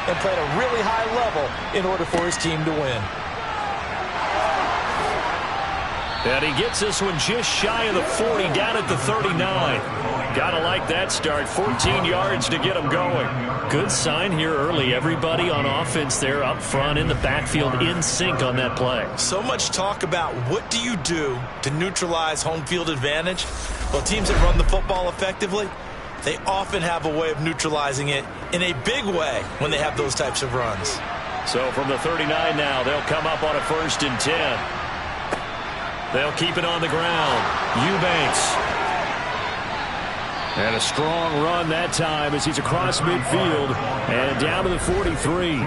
and play at a really high level in order for his team to win. And he gets this one just shy of the 40, down at the 39. Gotta like that start. 14 yards to get him going. Good sign here early. Everybody on offense there up front in the backfield in sync on that play. So much talk about what do you do to neutralize home field advantage. Well, teams that run the football effectively, they often have a way of neutralizing it in a big way when they have those types of runs. So from the 39 now, they'll come up on a 1st and 10. They'll keep it on the ground. Eubanks. And a strong run that time as he's across midfield and down to the 43.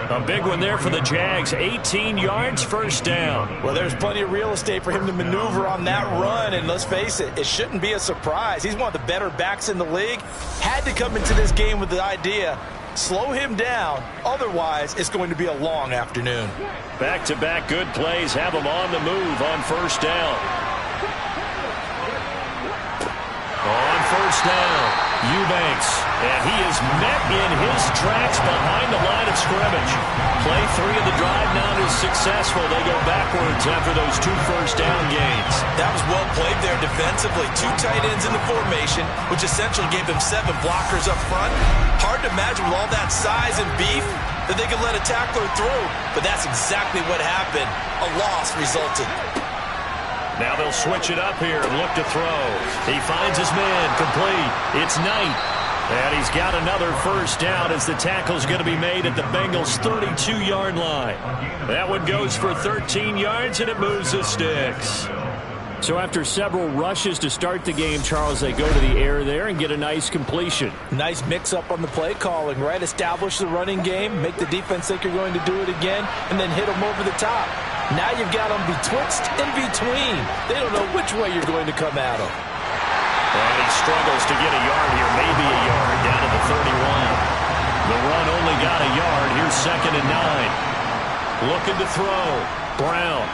A big one there for the Jags. 18 yards, 1st down. Well, there's plenty of real estate for him to maneuver on that run, and let's face it, it shouldn't be a surprise. He's one of the better backs in the league. Had to come into this game with the idea, slow him down, otherwise it's going to be a long afternoon. Back-to-back good plays have him on the move on 1st down. On 1st down, Eubanks, and he is met in his tracks behind the line of scrimmage. Play 3 of the drive now is successful. They go backwards after those 2 1st down gains. That was well played there defensively. 2 tight ends in the formation, which essentially gave them 7 blockers up front. Hard to imagine with all that size and beef that they could let a tackler through, but that's exactly what happened. A loss resulted. Now they'll switch it up here and look to throw. He finds his man, complete. It's Knight. And he's got another 1st down as the tackle's going to be made at the Bengals' 32-yard line. That one goes for 13 yards, and it moves the sticks. So after several rushes to start the game, Charles, they go to the air there and get a nice completion. Nice mix-up on the play calling, right? Establish the running game, make the defense think you're going to do it again, and then hit them over the top. Now you've got them betwixt and between. They don't know which way you're going to come at them. And he struggles to get a yard here, maybe a yard, down to the 31. The run only got a yard. Here's 2nd and 9. Looking to throw. Brown.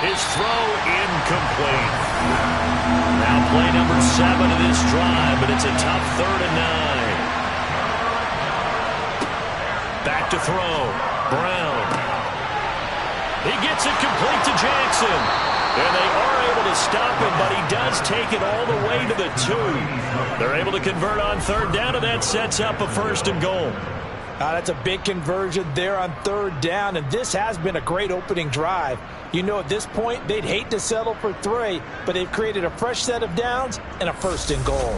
His throw incomplete. Now play number 7 of this drive, but it's a tough 3rd and 9. Back to throw. Brown. He gets it complete to Jackson. And they are able to stop him, but he does take it all the way to the 2. They're able to convert on 3rd down, and that sets up a 1st and goal. That's a big conversion there on 3rd down, and this has been a great opening drive. You know, at this point, they'd hate to settle for 3, but they've created a fresh set of downs and a 1st and goal.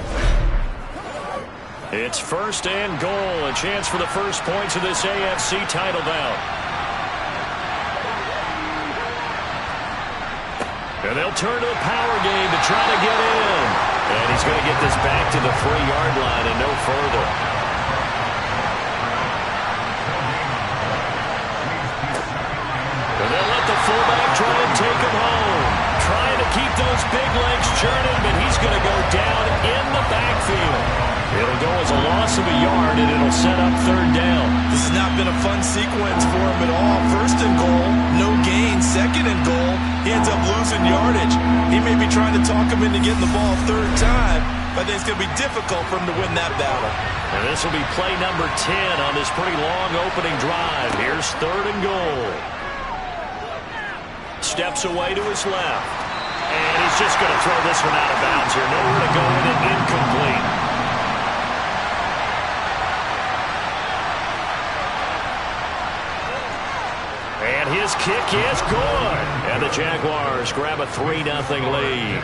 It's 1st and goal, a chance for the first points of this AFC title bout. And they'll turn to the power game to try to get in. And he's going to get this back to the 3-yard line and no further. And they'll let the fullback try and take him home. Trying to keep those big legs churning, but he's going to go down in the backfield. It'll go as a loss of a yard, and it'll set up 3rd down. This has not been a fun sequence for him at all. 1st and goal, no gain. 2nd and goal, he ends up losing yardage. He may be trying to talk him into getting the ball 3rd time, but I think it's going to be difficult for him to win that battle. And this will be play number 10 on this pretty long opening drive. Here's 3rd and goal. Steps away to his left. And he's just going to throw this one out of bounds here. Nowhere to go with it, incomplete. And his kick is good. And the Jaguars grab a 3-0 lead.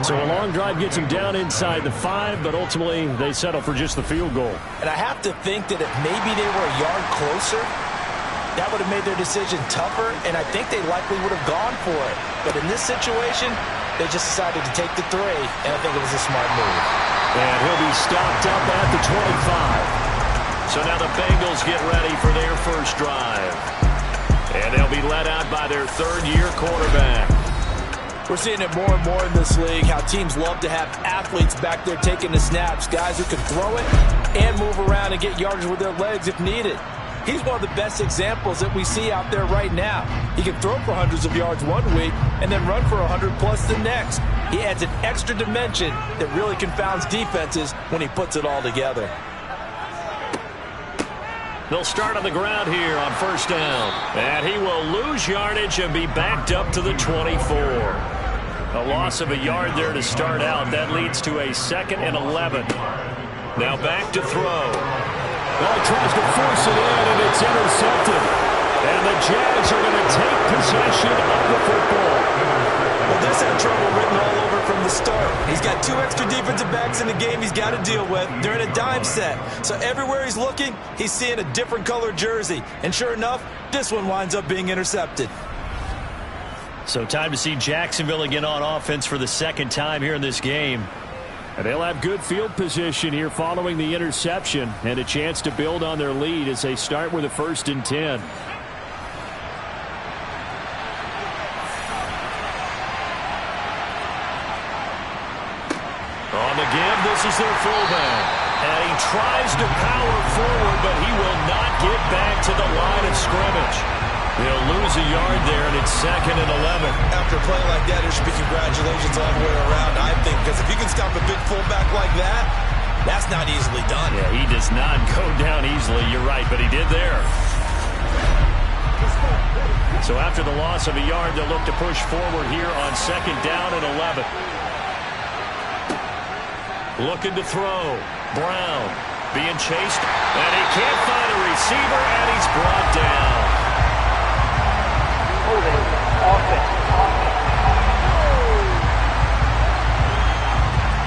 So a long drive gets them down inside the 5, but ultimately they settle for just the field goal. And I have to think that if maybe they were a yard closer, that would have made their decision tougher, and I think they likely would have gone for it. But in this situation, they just decided to take the 3, and I think it was a smart move. And he'll be stopped up at the 25. So now the Bengals get ready for their first drive. And they'll be led out by their 3rd-year quarterback. We're seeing it more and more in this league, how teams love to have athletes back there taking the snaps, guys who can throw it and move around and get yardage with their legs if needed. He's one of the best examples that we see out there right now. He can throw for hundreds of yards one week and then run for 100+ the next. He adds an extra dimension that really confounds defenses when he puts it all together. They'll start on the ground here on first down. And he will lose yardage and be backed up to the 24. A loss of a yard there to start out. That leads to a 2nd and 11. Now back to throw. Well, he tries to force it in, and it's intercepted. And the Jags are going to take possession of the football. Well, this had trouble written all over from the start. He's got 2 extra defensive backs in the game he's got to deal with. They're in a dime set. So everywhere he's looking, he's seeing a different colored jersey. And sure enough, this one winds up being intercepted. So time to see Jacksonville again on offense for the 2nd time here in this game. And they'll have good field position here following the interception and a chance to build on their lead as they start with a 1st and 10. On the give, this is their fullback. And he tries to power forward, but he will not get back to the line of scrimmage. He'll lose a yard there, and it's 2nd and 11. After a play like that, there should be congratulations all the way around, I think, because if you can stop a big fullback like that, that's not easily done. Yeah, he does not go down easily, you're right, but he did there. So after the loss of a yard, they'll look to push forward here on 2nd down and 11. Looking to throw. Brown being chased, and he can't find a receiver, and he's brought down.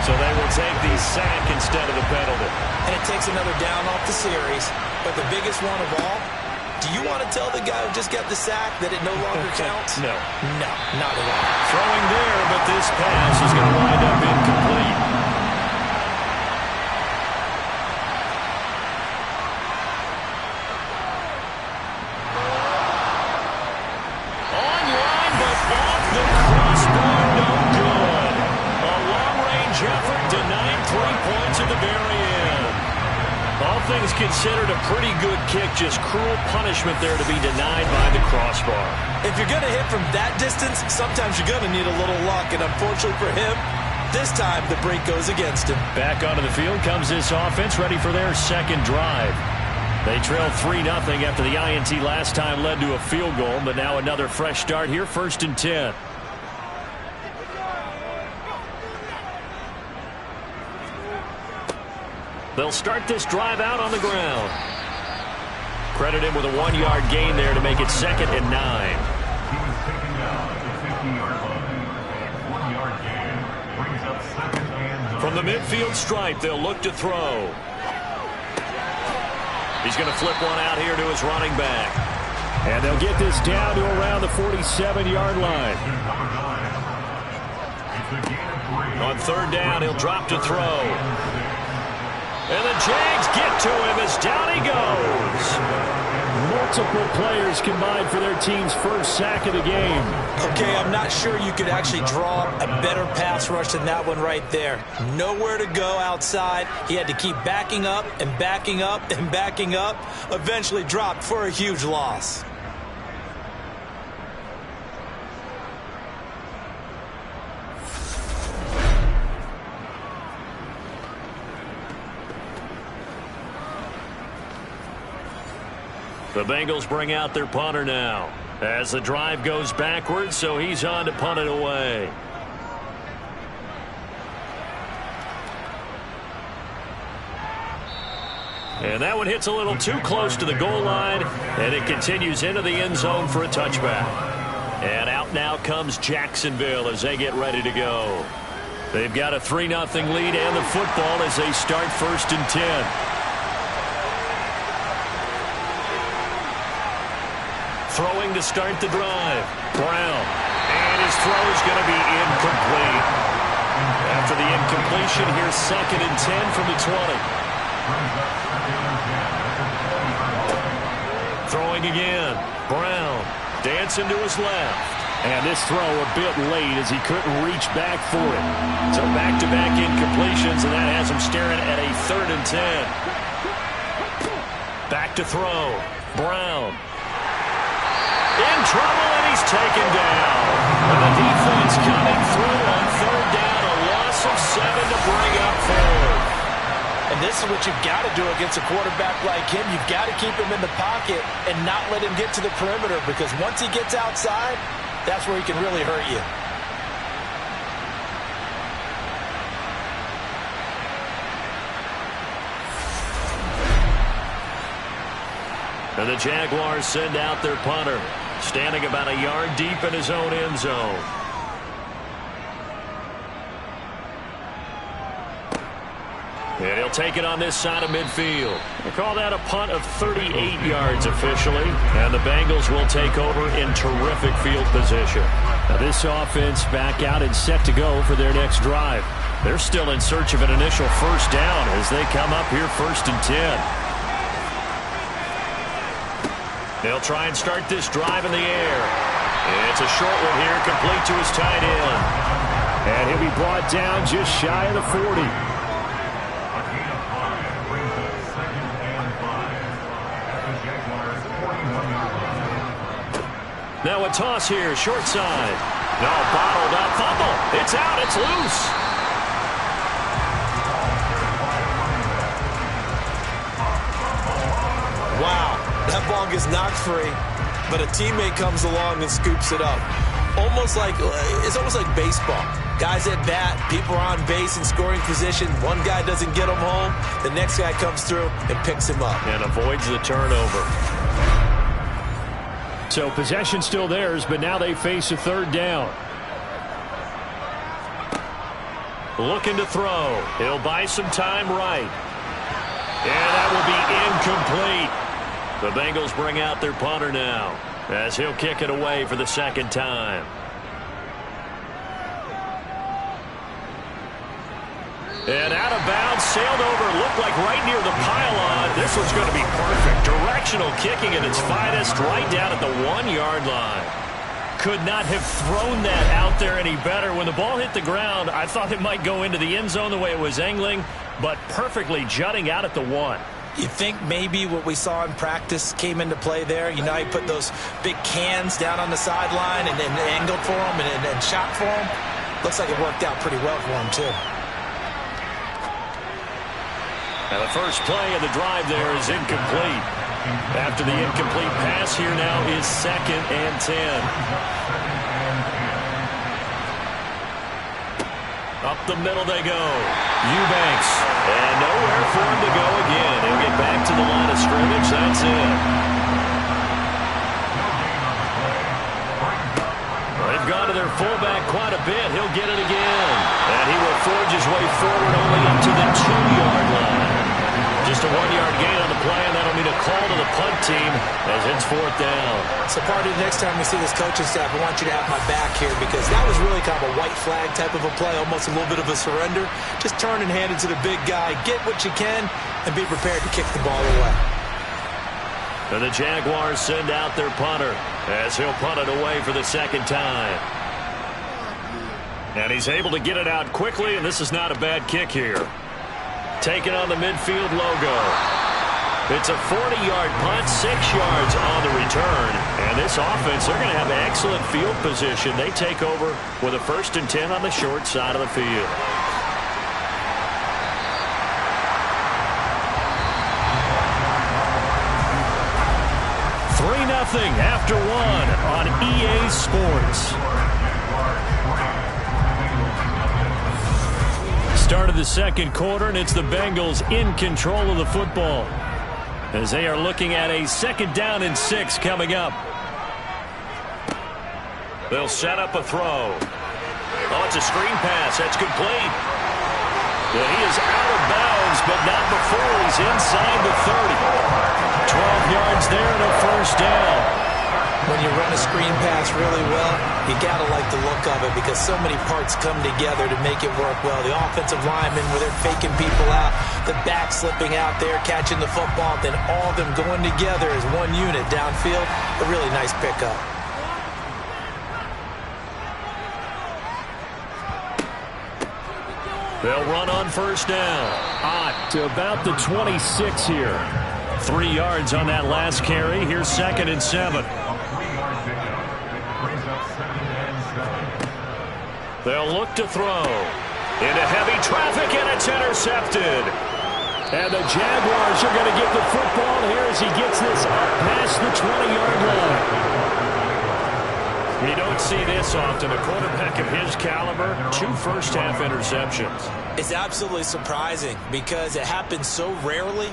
So they will take the sack instead of the penalty. And it takes another down off the series. But the biggest one of all, do you want to tell the guy who just got the sack that it no longer counts? No. No, not at all. Throwing there, but this pass is going to wind up incomplete. Things considered a pretty good kick, just cruel punishment there to be denied by the crossbar. If you're going to hit from that distance, sometimes you're going to need a little luck, and unfortunately for him, this time the break goes against him. Back onto the field comes this offense, ready for their 2nd drive. They trailed 3-0 after the INT last time led to a field goal, but now another fresh start here, 1st and 10. They'll start this drive out on the ground. Credit him with a 1-yard gain there to make it 2nd and 9. From the midfield stripe, they'll look to throw. He's going to flip one out here to his running back. And they'll get this down to around the 47-yard line. On 3rd down, he'll drop to throw. And the Jags get to him as down he goes. Multiple players combined for their team's 1st sack of the game. Okay, I'm not sure you could actually draw a better pass rush than that one right there. Nowhere to go outside. He had to keep backing up and backing up and backing up. Eventually dropped for a huge loss. The Bengals bring out their punter now as the drive goes backwards, so he's on to punt it away. And that one hits a little too close to the goal line, and it continues into the end zone for a touchback. And out now comes Jacksonville as they get ready to go. They've got a 3-0 lead and the football as they start 1st and 10. Throwing to start the drive. Brown. And his throw is going to be incomplete. After the incompletion, here's 2nd and 10 from the 20. Throwing again. Brown. Dancing to his left. And this throw a bit late as he couldn't reach back for it. So back-to-back incompletions, and that has him staring at a 3rd and 10. Back to throw. Brown. In trouble, and he's taken down. And the defense coming through on 3rd down, a loss of 7 to bring up 4th. And this is what you've got to do against a quarterback like him. You've got to keep him in the pocket and not let him get to the perimeter, because once he gets outside, that's where he can really hurt you. And the Jaguars send out their punter, standing about a yard deep in his own end zone. And he'll take it on this side of midfield. They call that a punt of 38 yards officially. And the Bengals will take over in terrific field position. Now this offense back out and set to go for their next drive. They're still in search of an initial first down as they come up here 1st and 10. They'll try and start this drive in the air. It's a short one here, complete to his tight end. And he'll be brought down just shy of the 40. Now a toss here, short side. No, bottled up, fumble. It's out, it's loose. Wow. That ball gets knocked free, but a teammate comes along and scoops it up. It's almost like baseball. Guys at bat, people are on base in scoring position. One guy doesn't get him home. The next guy comes through and picks him up. And avoids the turnover. So possession still theirs, but now they face a 3rd down. Looking to throw. He'll buy some time right. And that will be incomplete. The Bengals bring out their punter now as he'll kick it away for the 2nd time. And out of bounds, sailed over, looked like right near the pylon. This one's going to be perfect. Directional kicking at its finest, right down at the 1-yard line. Could not have thrown that out there any better. When the ball hit the ground, I thought it might go into the end zone the way it was angling, but perfectly jutting out at the 1. You think maybe what we saw in practice came into play there? You know, he put those big cans down on the sideline and then angled for him and shot for him. Looks like it worked out pretty well for him, too. And the first play of the drive there is incomplete. After the incomplete pass, here now is 2nd and 10. Up the middle they go. Eubanks. And nowhere for him to go again. He'll get back to the line of scrimmage. That's it. They've gone to their fullback quite a bit. He'll get it again. And he will forge his way forward only up to the 2-yard line. Just a 1-yard gain on the play, and that'll mean a call to the punt team as it's 4th down. So, Party, next time we see this coaching staff, I want you to have my back here, because that was really kind of a white flag type of a play, almost a little bit of a surrender. Just turn and hand it to the big guy, get what you can, and be prepared to kick the ball away. And the Jaguars send out their punter as he'll punt it away for the 2nd time. And he's able to get it out quickly, and this is not a bad kick here. Taking on the midfield logo. It's a 40-yard punt, 6 yards on the return. And this offense, they're going to have excellent field position. They take over with a 1st and 10 on the short side of the field. Nothing after 1 on EA Sports. Start of the 2nd quarter, and it's the Bengals in control of the football as they are looking at a 2nd down and 6 coming up. They'll set up a throw. Oh, it's a screen pass. That's complete. And he is out of bounds, but not before he's inside the 30. 12 yards there and a 1st down. When you run a screen pass really well, you got to like the look of it, because so many parts come together to make it work well. The offensive linemen, where they're faking people out, the back slipping out there, catching the football, then all of them going together as one unit downfield. A really nice pickup. They'll run on 1st down. To about the 26 here. 3 yards on that last carry. Here's 2nd and 7. They'll look to throw. Into heavy traffic, and it's intercepted. And the Jaguars are going to get the football here as he gets this up past the 20-yard line. You don't see this often. A quarterback of his caliber, 2 first-half interceptions. It's absolutely surprising because it happens so rarely.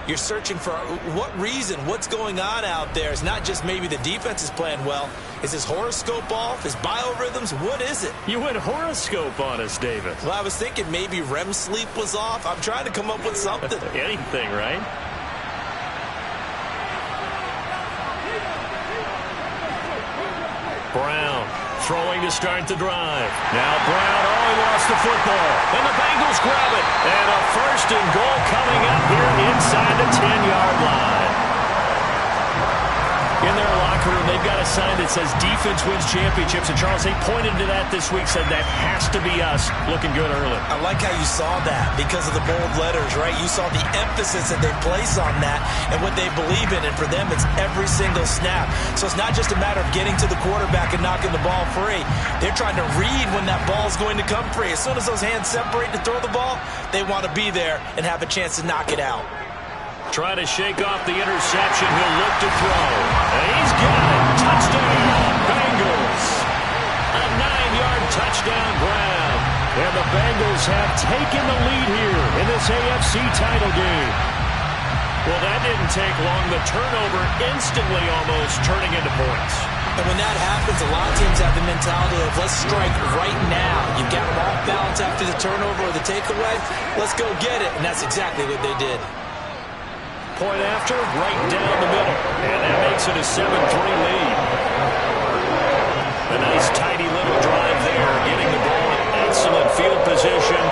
You're searching for what reason, what's going on out there. It's not just maybe the defense is playing well. Is his horoscope off? His biorhythms? What is it? You went horoscope on us, David. Well, I was thinking maybe REM sleep was off. I'm trying to come up with something. Anything, right? Brown throwing to start the drive. Now Brown, he lost the football. And the Bengals grab it. And a first and goal coming up here inside the 10-yard line. In their locker room, they've got a sign that says defense wins championships. And Charles, they pointed to that this week, said that has to be us. Looking good early. I like how you saw that because of the bold letters, right? You saw the emphasis that they place on that and what they believe in. And for them, it's every single snap. So it's not just a matter of getting to the quarterback and knocking the ball free. They're trying to read when that ball is going to come free. As soon as those hands separate to throw the ball, they want to be there and have a chance to knock it out. Trying to shake off the interception. He'll look to throw. And he's got it. Touchdown, Bengals. A 9-yard touchdown grab. And the Bengals have taken the lead here in this AFC title game. Well, that didn't take long. The turnover instantly almost turning into points. And when that happens, a lot of teams have the mentality of let's strike right now. You've got them off balance after the turnover or the takeaway. Let's go get it. And that's exactly what they did. Point after, right down the middle. And that makes it a 7-3 lead. A nice tidy little drive there, getting the ball in excellent field position,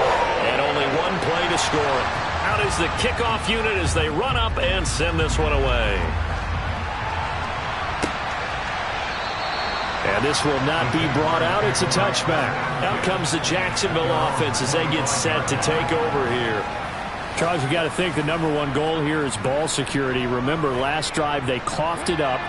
and only one play to score. Out is the kickoff unit as they run up and send this one away. And this will not be brought out. It's a touchback. Out comes the Jacksonville offense as they get set to take over here. Charles, you got to think the #1 goal here is ball security. Remember, last drive they coughed it up,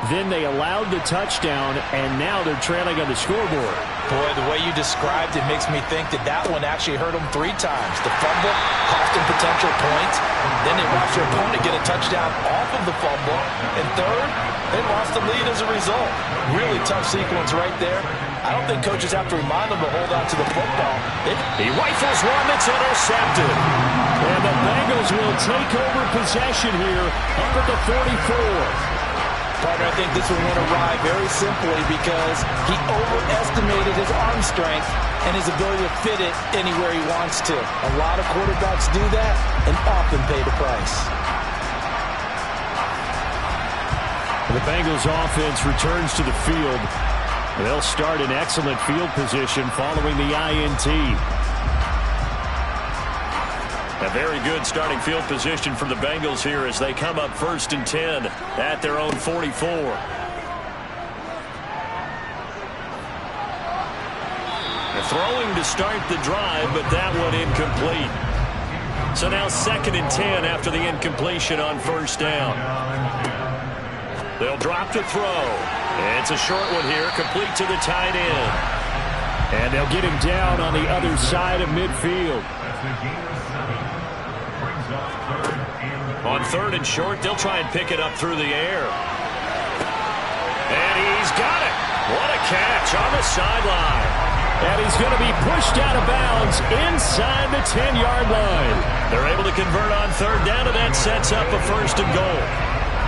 then they allowed the touchdown, and now they're trailing on the scoreboard. Boy, the way you described it makes me think that one actually hurt them 3 times. The fumble cost them potential points. Then they watched their opponent get a touchdown off of the fumble. And third, they lost the lead as a result. Really tough sequence right there. I don't think coaches have to remind them to hold on to the football. He rifles one that's intercepted. And the Bengals will take over possession here up at the 44. Partner, I think this one went awry very simply because he overestimated his arm strength and his ability to fit it anywhere he wants to. A lot of quarterbacks do that and often pay the price. The Bengals offense returns to the field. They'll start in excellent field position following the INT. A very good starting field position for the Bengals here as they come up 1st and 10 at their own 44. Throwing to start the drive, but that one incomplete. So now 2nd and 10 after the incompletion on 1st down. They'll drop to throw. It's a short one here, complete to the tight end. And they'll get him down on the other side of midfield. On 3rd and short, they'll try and pick it up through the air. And he's got it. What a catch on the sideline. And he's going to be pushed out of bounds inside the 10-yard line. They're able to convert on 3rd down, and that sets up a 1st and goal.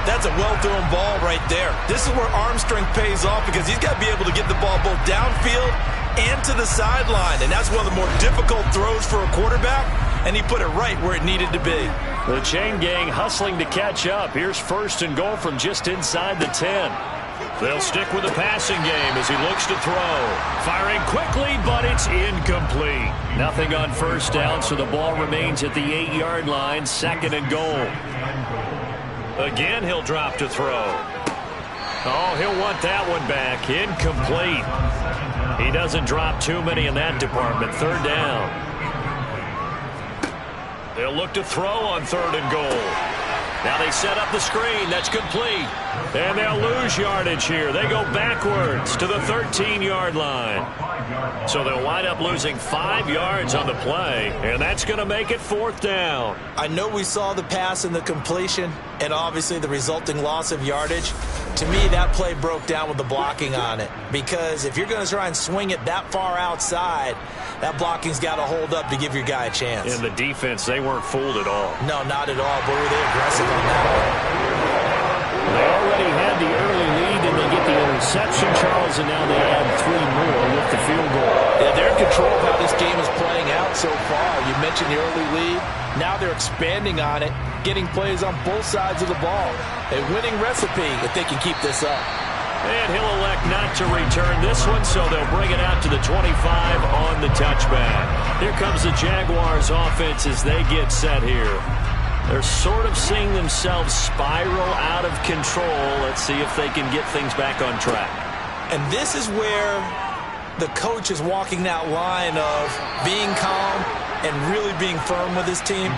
That's a well-thrown ball right there. This is where arm strength pays off because he's got to be able to get the ball both downfield and to the sideline. And that's one of the more difficult throws for a quarterback, and he put it right where it needed to be. The chain gang hustling to catch up. Here's 1st and goal from just inside the 10. They'll stick with the passing game as he looks to throw. Firing quickly, but it's incomplete. Nothing on 1st down, so the ball remains at the 8-yard line, 2nd and goal. Again, he'll drop to throw. Oh, he'll want that one back. Incomplete. He doesn't drop too many in that department. 3rd down. They'll look to throw on 3rd and goal. Now they set up the screen. That's complete. And they'll lose yardage here. They go backwards to the 13-yard line. So they'll wind up losing 5 yards on the play, and that's going to make it 4th down. I know we saw the pass and the completion and obviously the resulting loss of yardage. To me, that play broke down with the blocking on it, because if you're going to try and swing it that far outside, that blocking's got to hold up to give your guy a chance. In the defense, they weren't fooled at all. No, not at all. Boy, were they aggressive on that one. They already had the early lead, and they get the interception, Charles, and now they add 3 more with the field goal. Yeah, they're in control of how this game is playing out so far. You mentioned the early lead. Now they're expanding on it, getting plays on both sides of the ball. A winning recipe if they can keep this up. And he'll elect not to return this one, so they'll bring it out to the 25 on the touchback. Here comes the Jaguars offense as they get set here. They're sort of seeing themselves spiral out of control. Let's see if they can get things back on track. And this is where the coach is walking that line of being calm and really being firm with his team.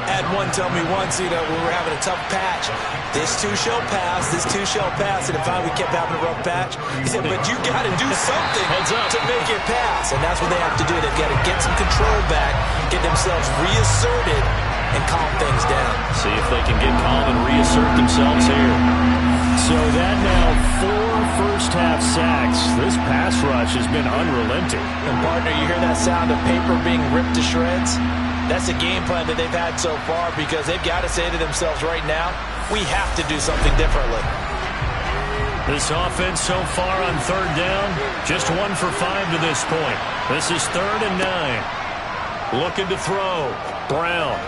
Had one tell me once, we were having a tough patch. This too shall pass, this too shall pass. And finally we kept having a rough patch. He said, but you got to do something to make it pass. And that's what they have to do. They've got to get some control back, get themselves reasserted, and calm things down. See if they can get calm and reassert themselves here. So that now 4 first-half sacks. This pass rush has been unrelenting. And, partner, you hear that sound of paper being ripped to shreds? That's a game plan that they've had so far, because they've got to say to themselves right now, we have to do something differently. This offense so far on 3rd down, just 1 for 5 to this point. This is 3rd and 9. Looking to throw. Brown.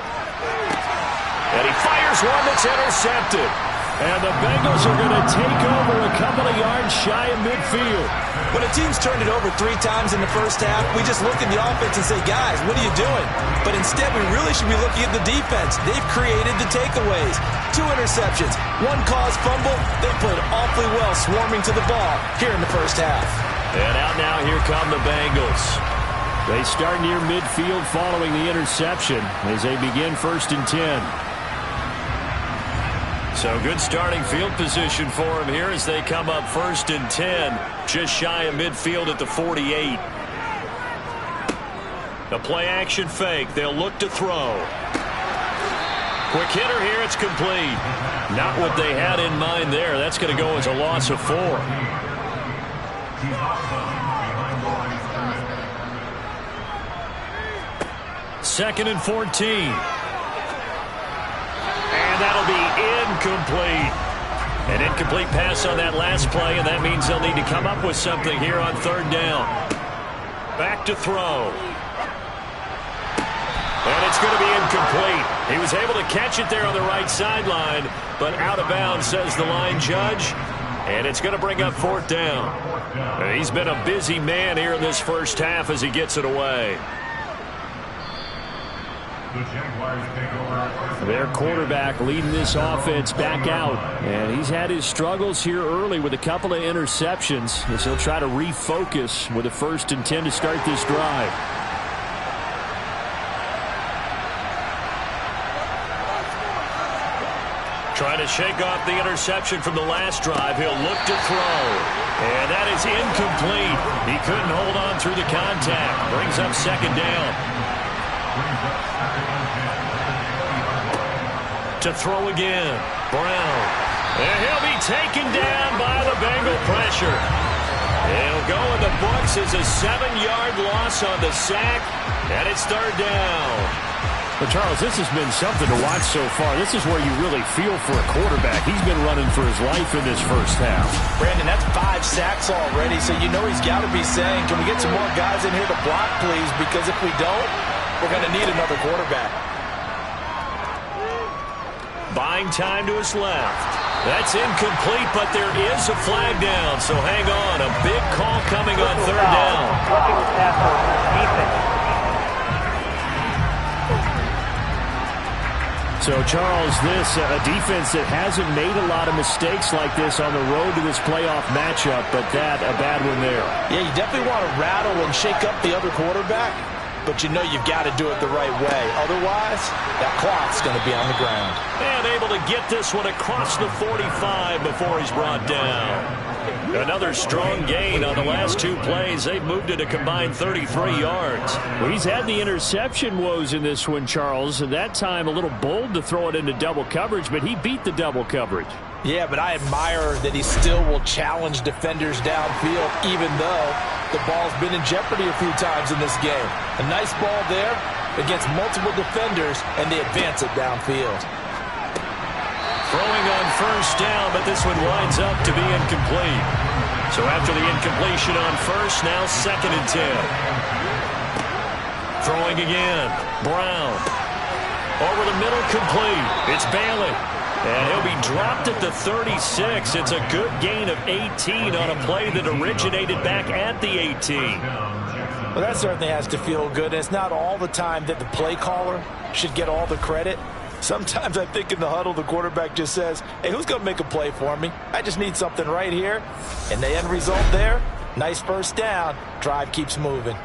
And he fires one that's intercepted. And the Bengals are going to take over a couple of yards shy of midfield. When a team's turned it over 3 times in the first half, we just look at the offense and say, guys, what are you doing? But instead, we really should be looking at the defense. They've created the takeaways. 2 interceptions, 1 caused fumble. They played awfully well swarming to the ball here in the first half. And out now, here come the Bengals. They start near midfield following the interception as they begin 1st and 10. So good starting field position for him here as they come up 1st and 10, just shy of midfield at the 48. The play action fake. They'll look to throw. Quick hitter here. It's complete. Not what they had in mind there. That's going to go as a loss of 4. 2nd and 14. That'll be incomplete. An incomplete pass on that last play, and that means they'll need to come up with something here on 3rd down. Back to throw. And it's going to be incomplete. He was able to catch it there on the right sideline, but out of bounds, says the line judge. And it's going to bring up 4th down. And he's been a busy man here in this first half as he gets it away. Their quarterback leading this offense back out. And he's had his struggles here early with a couple of interceptions as he'll try to refocus with a 1st and 10 to start this drive. Trying to shake off the interception from the last drive. He'll look to throw. And that is incomplete. He couldn't hold on through the contact. Brings up 2nd down. To throw again. Brown. And he'll be taken down by the Bengal pressure. He'll go in the books as a 7-yard loss on the sack. And it's 3rd down. But, Charles, this has been something to watch so far. This is where you really feel for a quarterback. He's been running for his life in this first half. Brandon, that's 5 sacks already, so you know he's got to be saying, can we get some more guys in here to block, please? Because if we don't, we're going to need another quarterback. Buying time to his left. That's incomplete, but there is a flag down, so hang on. A big call coming on 3rd down. So, Charles, this a defense that hasn't made a lot of mistakes like this on the road to this playoff matchup, but that a bad one there. Yeah, you definitely want to rattle and shake up the other quarterback. but you know you've got to do it the right way. Otherwise, that clock's going to be on the ground. And able to get this one across the 45 before he's brought down. Another strong gain on the last two plays. They've moved it a combined 33 yards. Well, he's had the interception woes in this one, Charles, and that time a little bold to throw it into double coverage, but he beat the double coverage. Yeah, but I admire that he still will challenge defenders downfield, even though the ball's been in jeopardy a few times in this game. A nice ball there against multiple defenders, and they advance it downfield. Throwing on first down, but this one winds up to be incomplete. So after the incompletion on first, now 2nd and 10. Throwing again. Brown. Over the middle, complete. It's Bailey. And he'll be dropped at the 36. It's a good gain of 18 on a play that originated back at the 18. Well, that certainly has to feel good. It's not all the time that the play caller should get all the credit. Sometimes I think in the huddle, the quarterback just says, hey, who's going to make a play for me? I just need something right here. And the end result there, nice first down. Drive keeps moving.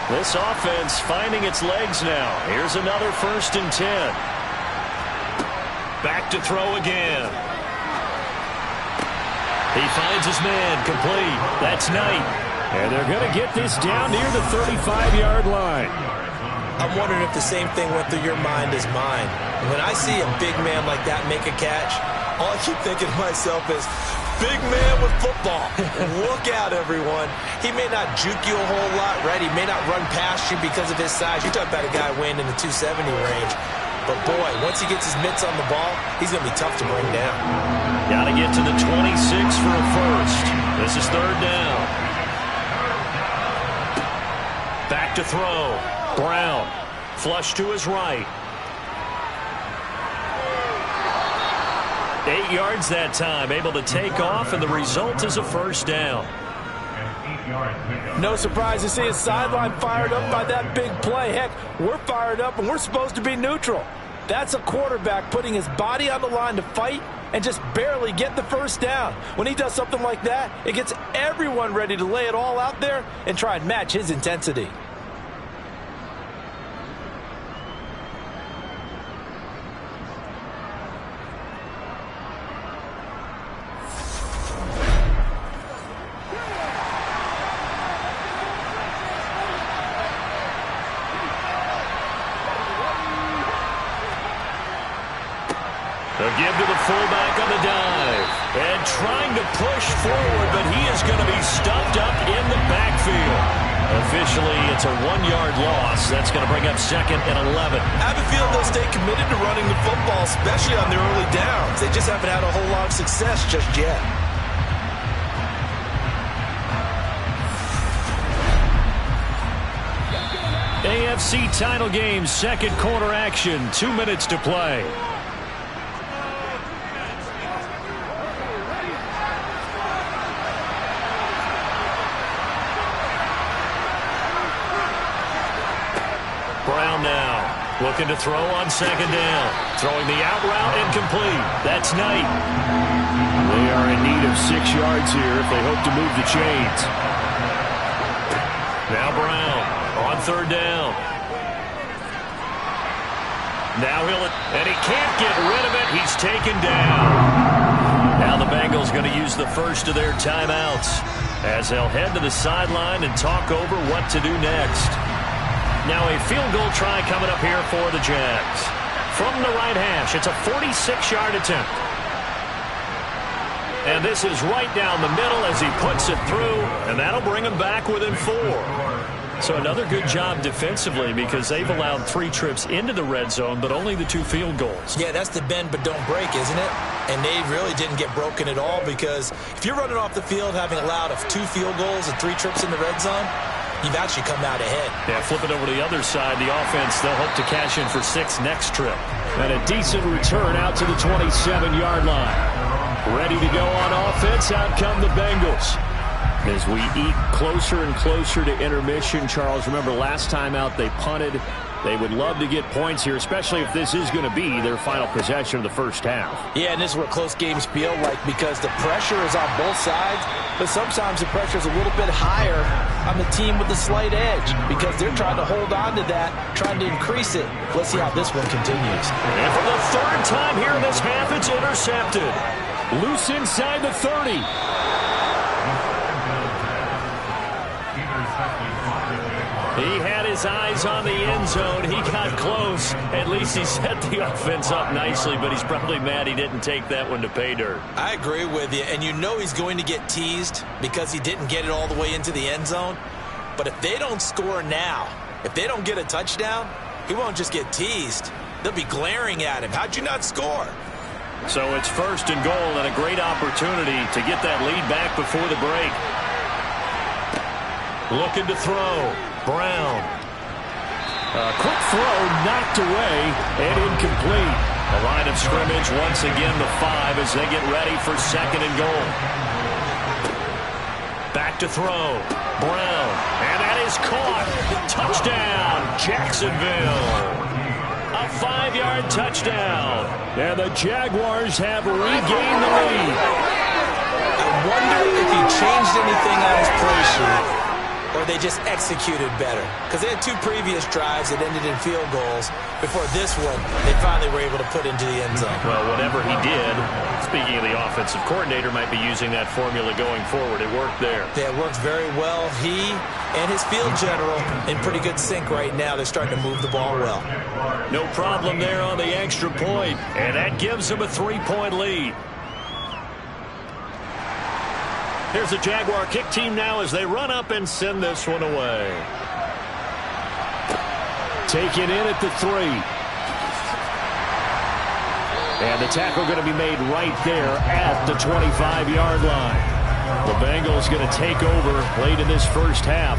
This offense finding its legs now. Here's another 1st and 10. Back to throw again. He finds his man, complete. That's Knight. And they're going to get this down near the 35-yard line. I'm wondering if the same thing went through your mind as mine. When I see a big man like that make a catch, all I keep thinking to myself is, big man with football. Look out, everyone. He may not juke you a whole lot, right? He may not run past you because of his size. You're talking about a guy weighing in the 270 range. But, boy, once he gets his mitts on the ball, he's going to be tough to bring down. Got to get to the 26 for a first. This is 3rd down. Back to throw. Brown. Flush to his right. 8 yards that time. Able to take off, and the result is a first down. No surprise to see his sideline fired up by that big play. Heck, we're fired up, and we're supposed to be neutral. That's a quarterback putting his body on the line to fight and just barely get the first down. When he does something like that, it gets everyone ready to lay it all out there and try and match his intensity. They'll give to the fullback on the dive. And trying to push forward, but he is going to be stuffed up in the backfield. Officially, it's a 1-yard loss. That's going to bring up 2nd and 11. I have a feeling they'll stay committed to running the football, especially on their early downs. They just haven't had a whole lot of success just yet. AFC title game, 2nd quarter action. 2 minutes to play. Brown now, looking to throw on 2nd down. Throwing the out route, incomplete. That's Knight. They are in need of 6 yards here if they hope to move the chains. Now Brown on 3rd down. Now and he can't get rid of it. He's taken down. Now the Bengals going to use the first of their timeouts as they'll head to the sideline and talk over what to do next. Now a field goal try coming up here for the Jags. From the right hash, it's a 46-yard attempt. And this is right down the middle as he puts it through, and that'll bring him back within 4. So another good job defensively because they've allowed 3 trips into the red zone, but only the 2 field goals. Yeah, that's the bend but don't break, isn't it? And they really didn't get broken at all because if you're running off the field having allowed 2 field goals and 3 trips in the red zone, you've actually come out ahead. Yeah, flip it over to the other side. The offense, they'll hope to cash in for 6 next trip. And a decent return out to the 27-yard line. Ready to go on offense. Out come the Bengals. As we eat closer and closer to intermission, Charles, remember last time out they punted They would love to get points here, especially if this is going to be their final possession of the first half. Yeah, and this is what close games feel like because the pressure is on both sides, but sometimes the pressure is a little bit higher on the team with the slight edge because they're trying to hold on to that, trying to increase it. Let's see how this one continues. And for the third time here in this half, it's intercepted. Loose inside the 30. He had his eyes on the end zone. He got close. At least he set the offense up nicely, but he's probably mad he didn't take that one to pay dirt. I agree with you, and you know he's going to get teased because he didn't get it all the way into the end zone. But if they don't score now, if they don't get a touchdown, he won't just get teased. They'll be glaring at him. How'd you not score? So it's first and goal and a great opportunity to get that lead back before the break. Looking to throw. Brown. A quick throw knocked away and incomplete. The line of scrimmage once again the 5 as they get ready for second and goal. Back to throw. Brown. And that is caught. Touchdown, Jacksonville. A 5-yard touchdown. And the Jaguars have regained the lead. I wonder if he changed anything on his play sheet or they just executed better. Because they had 2 previous drives that ended in field goals. Before this one, they finally were able to put into the end zone. Well, whatever he did, speaking of the offensive coordinator, might be using that formula going forward. It worked there. Yeah, it worked very well. He and his field general in pretty good sync right now. They're starting to move the ball well. No problem there on the extra point. And that gives them a 3-point lead. Here's the Jaguar kick team now as they run up and send this one away. Taken in at the 3. And the tackle going to be made right there at the 25-yard line. The Bengals going to take over late in this first half.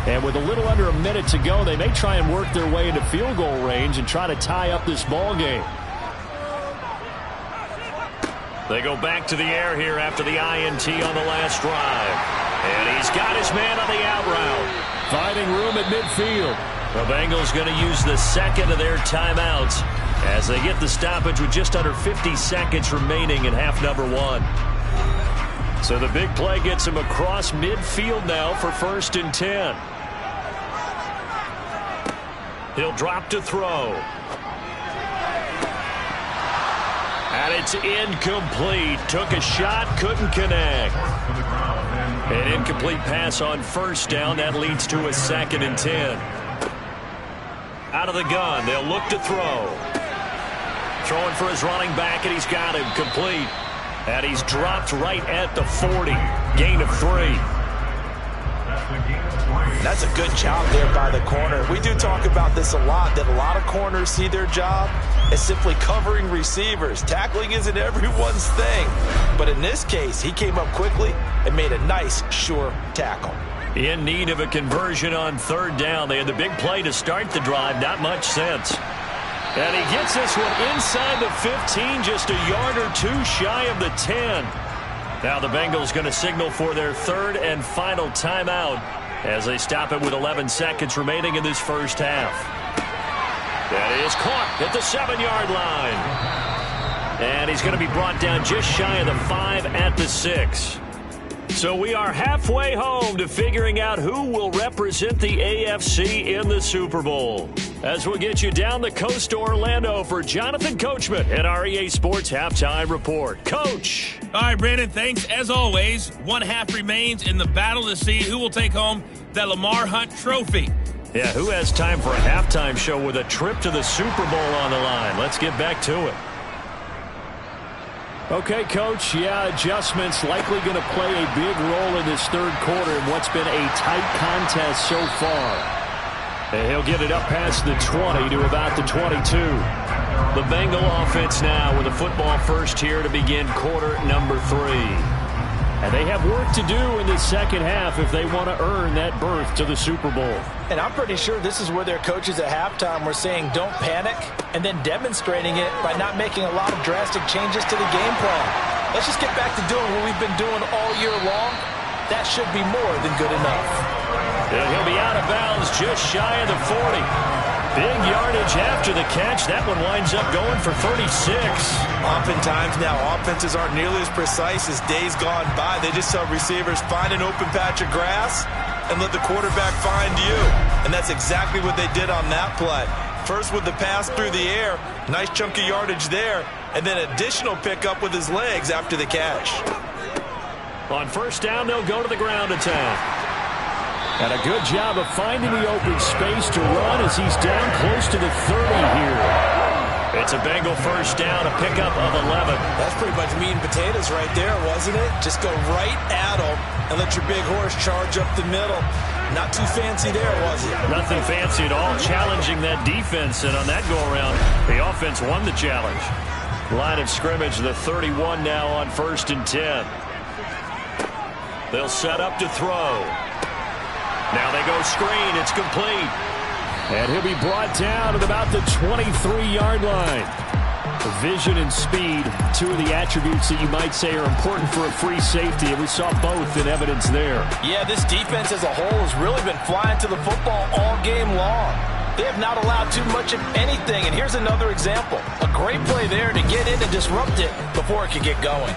And with a little under a minute to go, they may try and work their way into field goal range and try to tie up this ball game. They go back to the air here after the INT on the last drive. And he's got his man on the out route. Finding room at midfield. The Bengals going to use the second of their timeouts as they get the stoppage with just under 50 seconds remaining in half number 1. So the big play gets him across midfield now for 1st and 10. He'll drop to throw. And it's incomplete. Took a shot, couldn't connect. An incomplete pass on 1st down. That leads to a 2nd and 10. Out of the gun, they'll look to throw. Throwing for his running back, and he's got him complete. And he's dropped right at the 40. Gain of 3. That's a good job there by the corner. We do talk about this a lot, that a lot of corners see their job as simply covering receivers. Tackling isn't everyone's thing. But in this case, he came up quickly and made a nice, sure tackle. In need of a conversion on 3rd down. They had the big play to start the drive. Not much sense. And he gets this one inside the 15, just a yard or 2 shy of the 10. Now the Bengals going to signal for their 3rd and final timeout as they stop it with 11 seconds remaining in this first half. That is caught at the 7-yard line. And he's going to be brought down just shy of the 5 at the 6. So we are halfway home to figuring out who will represent the AFC in the Super Bowl. As we'll get you down the coast to Orlando for Jonathan Coachman at our EA Sports Halftime Report. Coach. All right, Brandon, thanks. As always, one half remains in the battle to see who will take home the Lamar Hunt Trophy. Yeah, who has time for a halftime show with a trip to the Super Bowl on the line? Let's get back to it. Okay, Coach, adjustments likely going to play a big role in this 3rd quarter in what's been a tight contest so far. And he'll get it up past the 20 to about the 22. The Bengal offense now with a football first here to begin quarter number 3. And they have work to do in the second half if they want to earn that berth to the Super Bowl. And I'm pretty sure this is where their coaches at halftime were saying don't panic and then demonstrating it by not making a lot of drastic changes to the game plan. Let's just get back to doing what we've been doing all year long. That should be more than good enough. And he'll be out of bounds just shy of the 40. Big yardage after the catch. That one winds up going for 36. Oftentimes now, offenses aren't nearly as precise as days gone by. They just tell receivers, find an open patch of grass and let the quarterback find you. And that's exactly what they did on that play. First with the pass through the air, nice chunk of yardage there, and then additional pickup with his legs after the catch. On first down, they'll go to the ground attack. And a good job of finding the open space to run as he's down close to the 30 here. It's a Bengal first down, a pickup of 11. That's pretty much meat and potatoes right there, wasn't it? Just go right at him and let your big horse charge up the middle. Not too fancy there, was it? Nothing fancy at all, challenging that defense, and on that go-around, the offense won the challenge. Line of scrimmage, the 31 now on 1st and 10. They'll set up to throw. Now they go screen. It's complete. And he'll be brought down at about the 23-yard line. Vision and speed, two of the attributes that you might say are important for a free safety, and we saw both in evidence there. Yeah, this defense as a whole has really been flying to the football all game long. They have not allowed too much of anything, and here's another example. A great play there to get in and disrupt it before it could get going.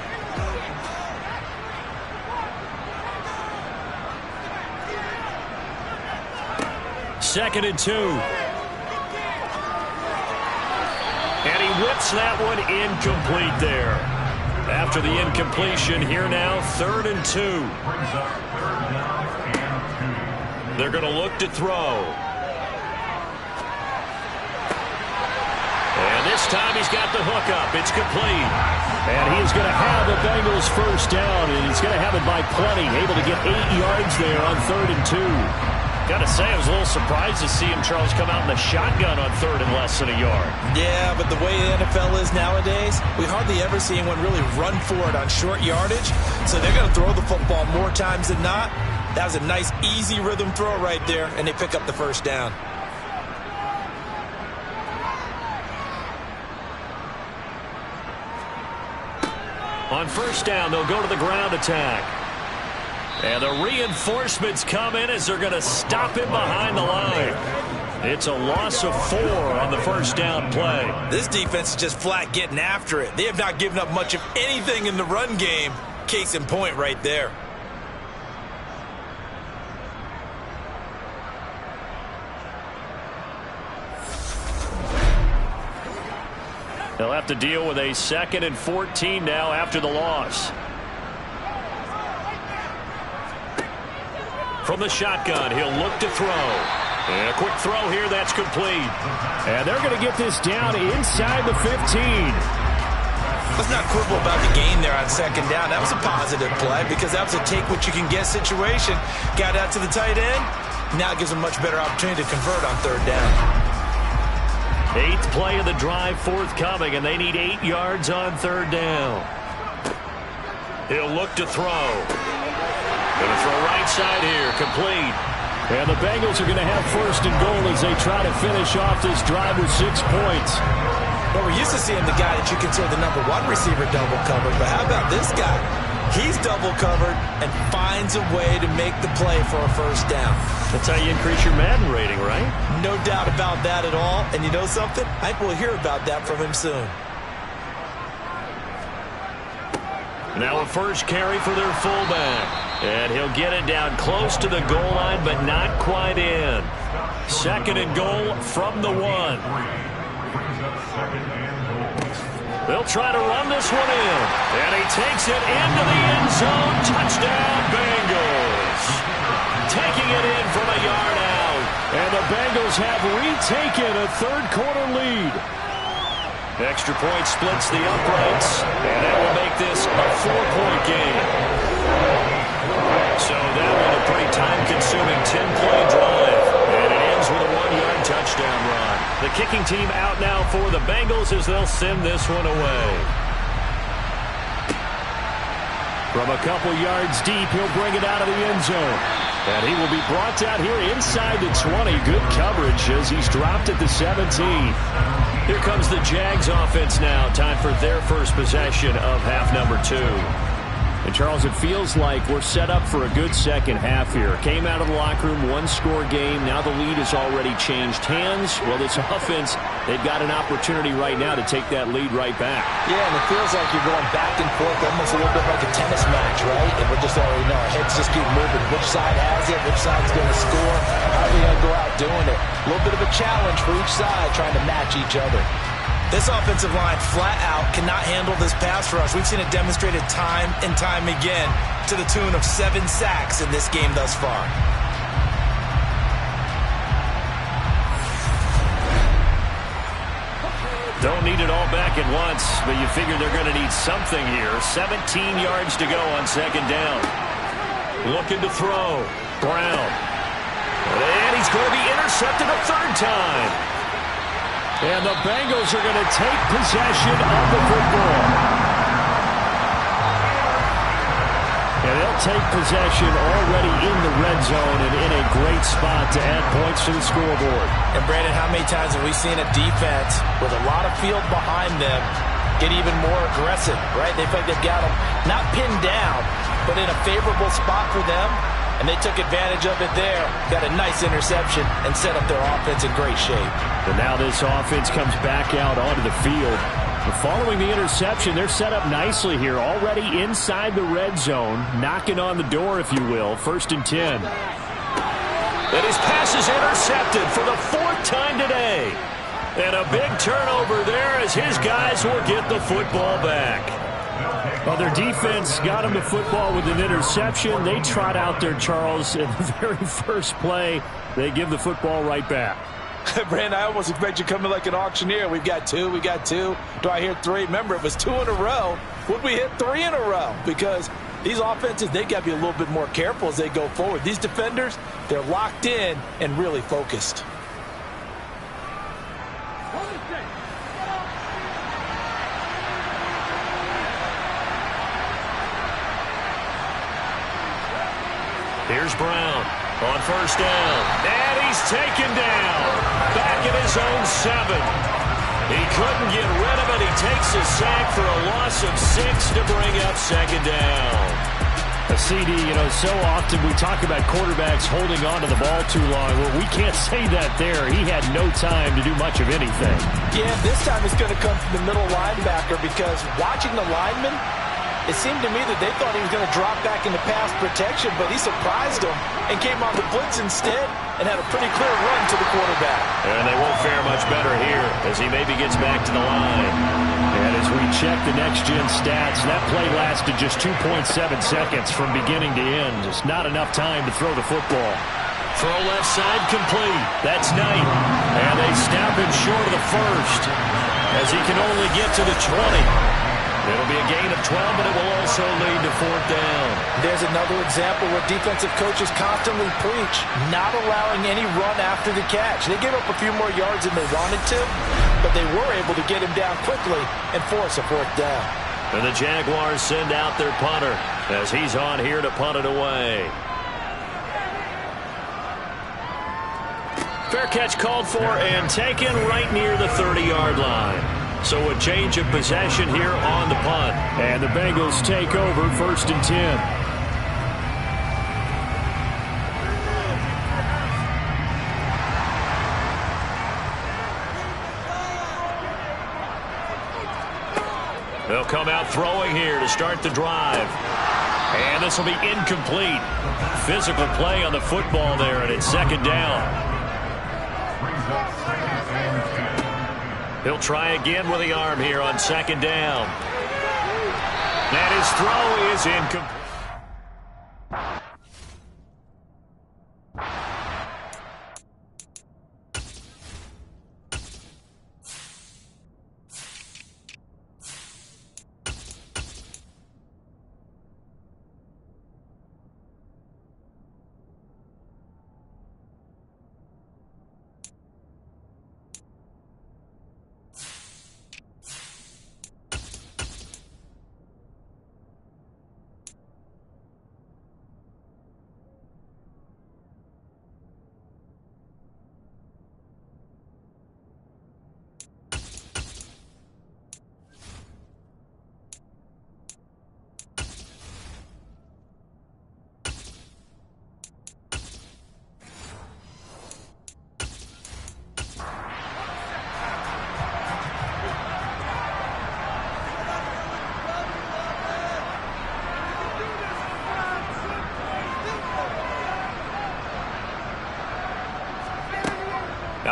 Second and 2. And he whips that one incomplete there. After the incompletion, here now, 3rd and 2. They're going to look to throw. And this time he's got the hook up. It's complete. And he's going to have the Bengals first down, and he's going to have it by plenty. Able to get 8 yards there on 3rd and 2. Got to say, I was a little surprised to see him, Charles, come out in the shotgun on 3rd and less than a yard. Yeah, but the way the NFL is nowadays, we hardly ever see anyone really run for it on short yardage. So they're going to throw the football more times than not. That was a nice, easy rhythm throw right there, and they pick up the first down. On first down, they'll go to the ground attack. And the reinforcements come in as they're going to stop him behind the line. It's a loss of 4 on the first down play. This defense is just flat getting after it. They have not given up much of anything in the run game. Case in point right there. They'll have to deal with a 2nd and 14 now after the loss. From the shotgun, he'll look to throw. And a quick throw here, that's complete. And they're going to get this down inside the 15. Let's not quibble about the gain there on 2nd down. That was a positive play because that was a take-what-you-can-get situation. Got out to the tight end. Now it gives them a much better opportunity to convert on 3rd down. 8th play of the drive forthcoming, and they need 8 yards on 3rd down. He'll look to throw. Going to throw right side here, complete. And the Bengals are going to have 1st and goal as they try to finish off this drive with 6 points. Well, we're used to seeing the guy that you consider the #1 receiver double covered, but how about this guy? He's double covered and finds a way to make the play for a first down. That's how you increase your Madden rating, right? No doubt about that at all. And you know something? I think we'll hear about that from him soon. Now a first carry for their fullback. And he'll get it down close to the goal line, but not quite in. 2nd and goal from the 1. They'll try to run this one in. And he takes it into the end zone. Touchdown, Bengals. Taking it in from a yard out. And the Bengals have retaken a 3rd quarter lead. Extra point splits the uprights. And that will make this a 4-point game. So that one a pretty time-consuming 10-play drive. And it ends with a 1-yard touchdown run. The kicking team out now for the Bengals as they'll send this one away. From a couple yards deep, he'll bring it out of the end zone. And he will be brought down here inside the 20. Good coverage as he's dropped at the 17. Here comes the Jags offense now. Time for their first possession of half number 2. And, Charles, it feels like we're set up for a good second half here. Came out of the locker room, one-score game. Now the lead has already changed hands. Well, this offense, they've got an opportunity right now to take that lead right back. Yeah, and it feels like you're going back and forth, almost a little bit like a tennis match, right? And we just already know our heads just keep moving. Which side has it? Which side's going to score? How are we going to go out doing it? A little bit of a challenge for each side, trying to match each other. This offensive line flat out cannot handle this pass rush. We've seen it demonstrated time and time again to the tune of 7 sacks in this game thus far. Don't need it all back at once, but you figure they're going to need something here. 17 yards to go on second down. Looking to throw. Brown. And he's going to be intercepted a third time. And the Bengals are going to take possession of the football. And they'll take possession already in the red zone and in a great spot to add points to the scoreboard. And, Brandon, how many times have we seen a defense with a lot of field behind them get even more aggressive, right? They feel like they've got them not pinned down, but in a favorable spot for them. And they took advantage of it there, got a nice interception, and set up their offense in great shape. But now this offense comes back out onto the field. And following the interception, they're set up nicely here, already inside the red zone, knocking on the door, if you will, 1st and 10. And his pass is intercepted for the 4th time today. And a big turnover there as his guys will get the football back. Well, their defense got him the football with an interception. They trot out there, Charles, in the very first play. They give the football right back. Brandon, I almost expect you coming like an auctioneer. We've got 2, we got 2. Do I hear 3? Remember, it was 2 in a row. Would we hit 3 in a row? Because these offenses, they got to be a little bit more careful as they go forward. These defenders, they're locked in and really focused. Here's Brown on 1st down. And he's taken down. Back at his own 7. He couldn't get rid of it. He takes a sack for a loss of 6 to bring up 2nd down. A CD, so often we talk about quarterbacks holding on to the ball too long. Well, we can't say that there. He had no time to do much of anything. Yeah, this time it's going to come from the middle linebacker because watching the lineman, it seemed to me that they thought he was going to drop back into pass protection, but he surprised them and came on the blitz instead and had a pretty clear run to the quarterback. And they won't fare much better here as he maybe gets back to the line. And as we check the next-gen stats, that play lasted just 2.7 seconds from beginning to end. Just not enough time to throw the football. Throw left side complete. That's Knight. And they snap him short of the 1st as he can only get to the 20. It'll be a gain of 12, but it will also lead to 4th down. There's another example where defensive coaches constantly preach not allowing any run after the catch. They gave up a few more yards than they wanted to, but they were able to get him down quickly and force a 4th down. And the Jaguars send out their punter as he's on here to punt it away. Fair catch called for and taken right near the 30-yard line. So a change of possession here on the punt. And the Bengals take over 1st and 10. They'll come out throwing here to start the drive. And this will be incomplete. Physical play on the football there, and it's 2nd down. He'll try again with the arm here on 2nd down. And his throw is incomplete.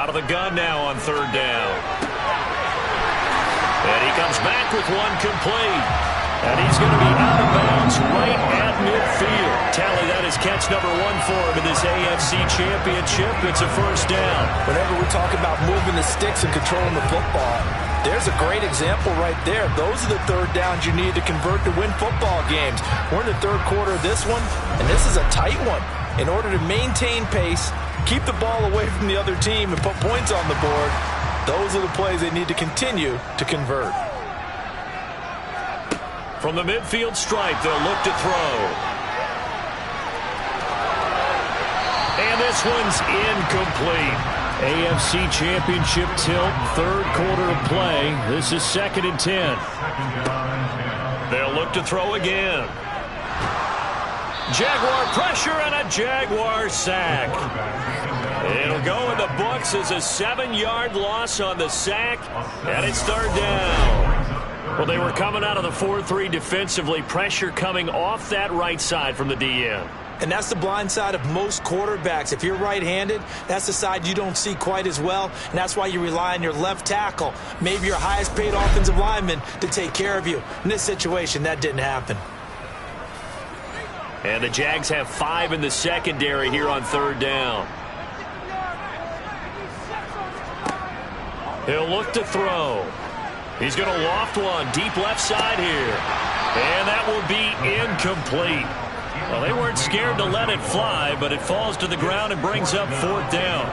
Out of the gun now on third down. And he comes back with one complete. And he's going to be out of bounds right at midfield. Tally, that is catch number 1 for him in this AFC Championship. It's a first down. Whenever we talk about moving the sticks and controlling the football, there's a great example right there. Those are the third downs you need to convert to win football games. We're in the third quarter of this one, and this is a tight one. In order to maintain pace, keep the ball away from the other team, and put points on the board, those are the plays they need to continue to convert. From the midfield stripe, they'll look to throw. And this one's incomplete. AFC Championship tilt, third quarter of play. This is 2nd and 10. They'll look to throw again. Jaguar pressure and a Jaguar sack. It'll go in the books as a 7-yard loss on the sack, and it's third down. Well, they were coming out of the 4-3 defensively. Pressure coming off that right side from the DN. And that's the blind side of most quarterbacks. If you're right-handed, that's the side you don't see quite as well, and that's why you rely on your left tackle, maybe your highest-paid offensive lineman, to take care of you. In this situation, that didn't happen. And the Jags have 5 in the secondary here on third down. He'll look to throw. He's going to loft one deep left side here. And that will be incomplete. Well, they weren't scared to let it fly, but it falls to the ground and brings up fourth down.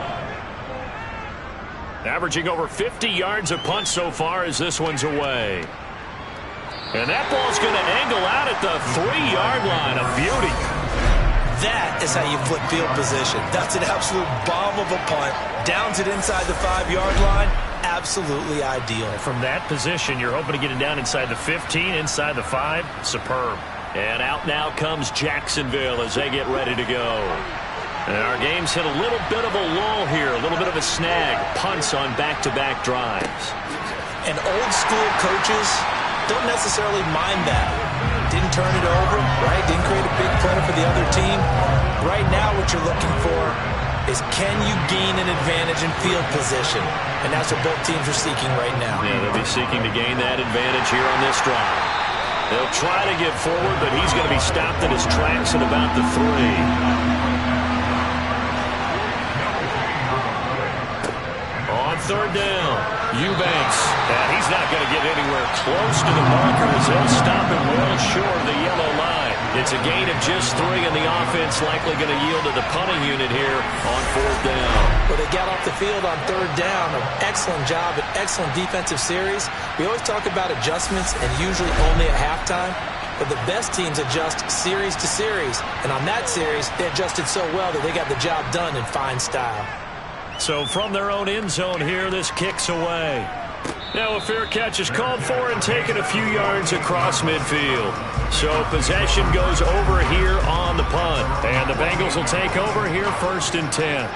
Averaging over 50 yards a punt so far as this one's away. And that ball's going to angle out at the 3-yard line. A beauty. That is how you flip field position. That's an absolute bomb of a punt. Downs it inside the 5-yard line. Absolutely ideal. From that position, you're hoping to get it down inside the 15, inside the 5. Superb. And out now comes Jacksonville as they get ready to go. And our game's hit a little bit of a lull here, a little bit of a snag. Punts on back-to-back drives. And old-school coaches don't necessarily mind that. Didn't turn it over, right? Didn't create a big play for the other team. Right now what you're looking for is, can you gain an advantage in field position? And that's what both teams are seeking right now. Yeah, they'll be seeking to gain that advantage here on this drive. They'll try to get forward, but he's going to be stopped in his tracks at about the 3. On third down, Eubanks. And he's not going to get anywhere close to the marker as they'll stop him well short of the yellow line. It's a gain of just 3, and the offense likely going to yield to the punting unit here on fourth down. Well, they got off the field on third down. An excellent job, an excellent defensive series. We always talk about adjustments, and usually only at halftime. But the best teams adjust series to series. And on that series, they adjusted so well that they got the job done in fine style. So from their own end zone here, this kicks away. Now a fair catch is called for and taken a few yards across midfield. So possession goes over here on the punt. And the Bengals will take over here 1st and 10.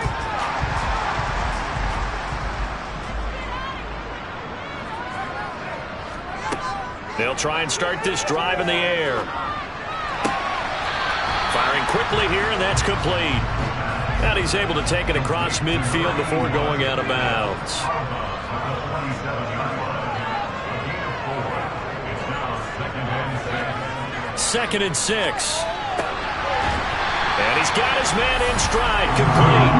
They'll try and start this drive in the air. Firing quickly here, and that's complete. And he's able to take it across midfield before going out of bounds. Second and 6. And he's got his man in stride, complete.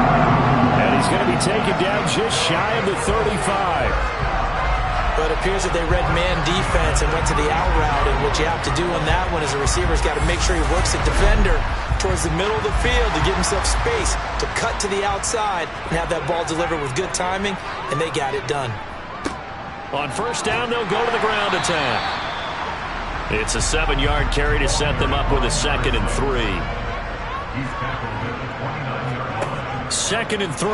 And he's going to be taken down just shy of the 35. But it appears that they read man defense and went to the out route. And what you have to do on that one is the receiver's got to make sure he works the defender towards the middle of the field to give himself space to cut to the outside and have that ball delivered with good timing, and they got it done. On first down, they'll go to the ground attack. It's a 7-yard carry to set them up with a 2nd and 3. 2nd and 3.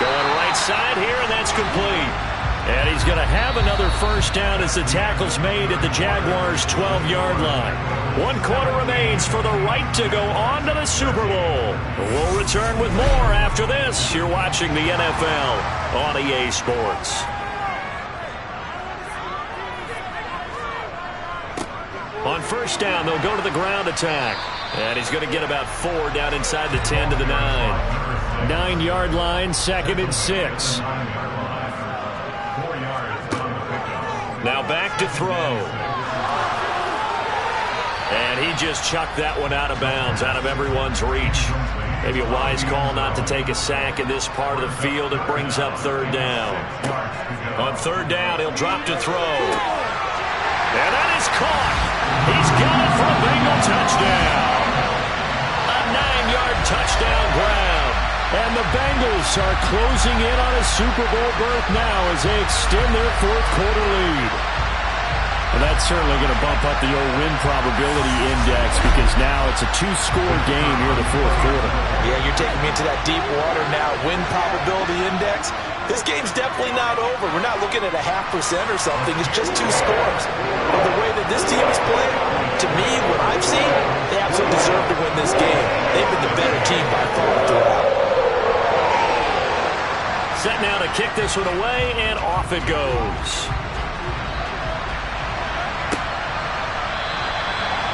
Going right side here, and that's complete. And he's going to have another first down as the tackle's made at the Jaguars' 12-yard line. 1 quarter remains for the right to go on to the Super Bowl. We'll return with more after this. You're watching the NFL on EA Sports. On first down, they'll go to the ground attack. And he's going to get about 4 down inside the 10 to the 9. 9-yard line, 2nd and 6. Now back to throw. And he just chucked that one out of bounds, out of everyone's reach. Maybe a wise call not to take a sack in this part of the field. It brings up 3rd down. On 3rd down, he'll drop to throw. And that is caught. He's got it for a Bengal touchdown. A 9-yard touchdown grab. And the Bengals are closing in on a Super Bowl berth now as they extend their 4th quarter lead. Well, that's certainly going to bump up the old win probability index because now it's a 2-score game here in the 4th quarter. Yeah, you're taking me into that deep water now. Win probability index. This game's definitely not over. We're not looking at a 0.5% or something. It's just 2 scores. But the way that this team has played, to me, what I've seen, they absolutely deserve to win this game. They've been the better team by far throughout. Set now to kick this one away, and off it goes.